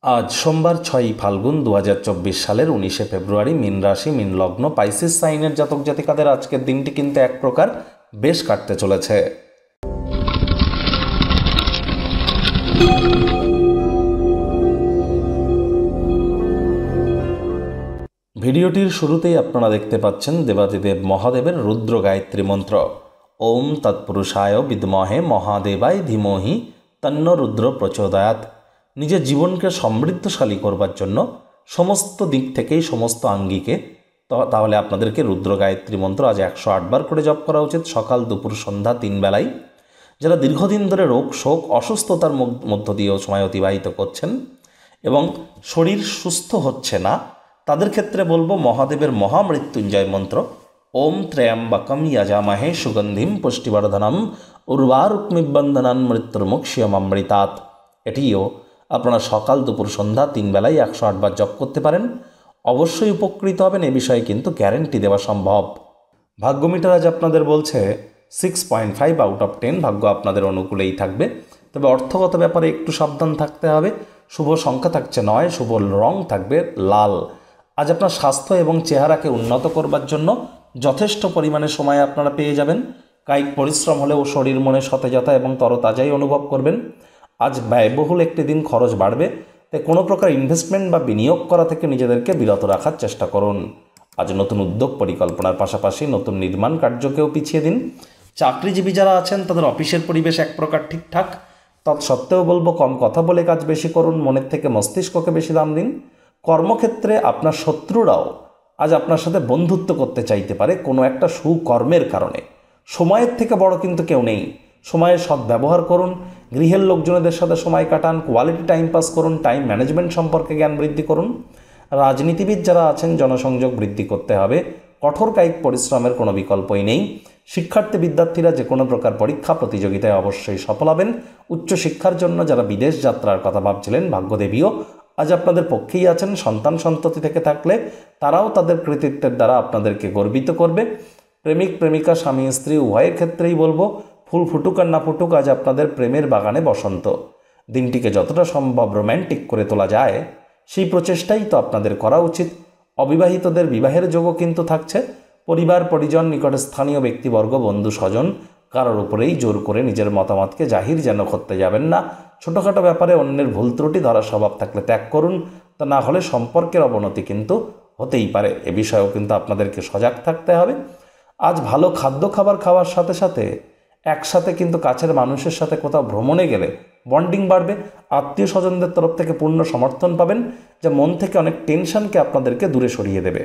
আজ সোমবার 6ই ফাল্গুন 2024 সালের 19শে ফেব্রুয়ারি। মীন রাশি, মীন লগ্ন, পাইসিস সাইনের জাতক জাতিকাদের আজকের দিনটি কিন্তু এক প্রকার বেশ কাটতে চলেছে। ভিডিওটির শুরুতেই আপনারা দেখতে পাচ্ছেন দেবাদিদেব মহাদেবের রুদ্র গায়ত্রী মন্ত্র। ওম তৎপুরুষায় বিদ্মহে মহাদেবায় ধীমহি তন্ন রুদ্র প্রচোদয়াৎ। নিজের জীবনকে সমৃদ্ধশালী করবার জন্য সমস্ত দিক থেকেই, সমস্ত আঙ্গিকে তাহলে আপনাদেরকে রুদ্র গায়ত্রী মন্ত্র আজ 108 বার করে জপ করা উচিত, সকাল, দুপুর, সন্ধ্যা 3 বেলায়। যারা দীর্ঘদিন ধরে রোগ, শোক, অসুস্থতার মধ্য দিয়েও সময় অতিবাহিত করছেন এবং শরীর সুস্থ হচ্ছে না, তাদের ক্ষেত্রে বলবো মহাদেবের মহামৃত্যুঞ্জয় মন্ত্র। ওম ত্র্যম্বকম যজামহে সুগন্ধিম পুষ্টিবর্ধনম উর্বারুকমিবন্ধনান মৃত্যুর্মুক্ষীয়মৃতাৎ। এটিও আপনারা সকাল, দুপুর, সন্ধ্যা 3 বেলায় 108 বার জপ করতে পারেন। অবশ্যই উপকৃত হবেন, এ বিষয়ে কিন্তু গ্যারেন্টি দেওয়া সম্ভব। ভাগ্য মিটার আজ আপনাদের বলছে 6.5 আউট অফ 10। ভাগ্য আপনাদের অনুকূলেই থাকবে, তবে অর্থগত ব্যাপারে একটু সাবধান থাকতে হবে। শুভ সংখ্যা থাকছে 9, শুভ রং থাকবে লাল। আজ আপনার স্বাস্থ্য এবং চেহারাকে উন্নত করবার জন্য যথেষ্ট পরিমাণে সময় আপনারা পেয়ে যাবেন। কায়িক পরিশ্রম হলেও শরীর মনে সতেজতা এবং তরতাজাই অনুভব করবেন। আজ ব্যয়বহুল একটি দিন, খরচ বাড়বে, তাই কোনো প্রকার ইনভেস্টমেন্ট বা বিনিয়োগ করা থেকে নিজেদেরকে বিরত রাখার চেষ্টা করুন। আজ নতুন উদ্যোগ পরিকল্পনার পাশাপাশি নতুন নির্মাণ কার্যকেও পিছিয়ে দিন। চাকরিজীবী যারা আছেন তাদের অফিসের পরিবেশ এক প্রকার ঠিকঠাক, তৎসত্ত্বেও বলবো কম কথা বলে কাজ বেশি করুন, মনের থেকে মস্তিষ্ককে বেশি দাম দিন। কর্মক্ষেত্রে আপনার শত্রুরাও আজ আপনার সাথে বন্ধুত্ব করতে চাইতে পারে কোনো একটা সুকর্মের কারণে। সময়ের থেকে বড় কিন্তু কেউ নেই। সময়ের সদ্ব্যবহার করুন, গৃহের লোকজনদের সাথে সময় কাটান, কোয়ালিটি টাইম পাস করুন, টাইম ম্যানেজমেন্ট সম্পর্কে জ্ঞান বৃদ্ধি করুন। রাজনীতিবিদ যারা আছেন জনসংযোগ বৃদ্ধি করতে হবে, কঠোর কায়িক পরিশ্রমের কোনো বিকল্পই নেই। শিক্ষার্থী বিদ্যার্থীরা যে কোনো প্রকার পরীক্ষা প্রতিযোগিতায় অবশ্যই সফল হবেন। উচ্চশিক্ষার জন্য যারা বিদেশ যাত্রার কথা ভাবছিলেন, ভাগ্যদেবীও আজ আপনাদের পক্ষেই আছেন। সন্তান সন্ততি থেকে থাকলে তারাও তাদের কৃতিত্বের দ্বারা আপনাদেরকে গর্বিত করবে। প্রেমিক প্রেমিকা, স্বামী স্ত্রী উভয়ের ক্ষেত্রেই বলবো ফুল ফুটুক আর না ফুটুক, আজ আপনাদের প্রেমের বাগানে বসন্ত। দিনটিকে যতটা সম্ভব রোম্যান্টিক করে তোলা যায় সেই প্রচেষ্টাই তো আপনাদের করা উচিত। অবিবাহিতদের বিবাহের যোগও কিন্তু থাকছে। পরিবার পরিজন, নিকটে স্থানীয় ব্যক্তিবর্গ, বন্ধু স্বজন কারোর উপরেই জোর করে নিজের মতামতকে জাহির যেন করতে যাবেন না। ছোটোখাটো ব্যাপারে অন্যের ভুল ত্রুটি ধরার স্বভাব থাকলে ত্যাগ করুন, তা না হলে সম্পর্কের অবনতি কিন্তু হতেই পারে। এ বিষয়েও কিন্তু আপনাদেরকে সজাগ থাকতে হবে। আজ ভালো খাদ্য খাবার খাওয়ার সাথে সাথে একসাথে কিন্তু কাছের মানুষের সাথে কোথাও ভ্রমণে গেলে বন্ডিং বাড়বে। আত্মীয় স্বজনদের তরফ থেকে পূর্ণ সমর্থন পাবেন, যা মন থেকে অনেক টেনশনকে আপনাদেরকে দূরে সরিয়ে দেবে।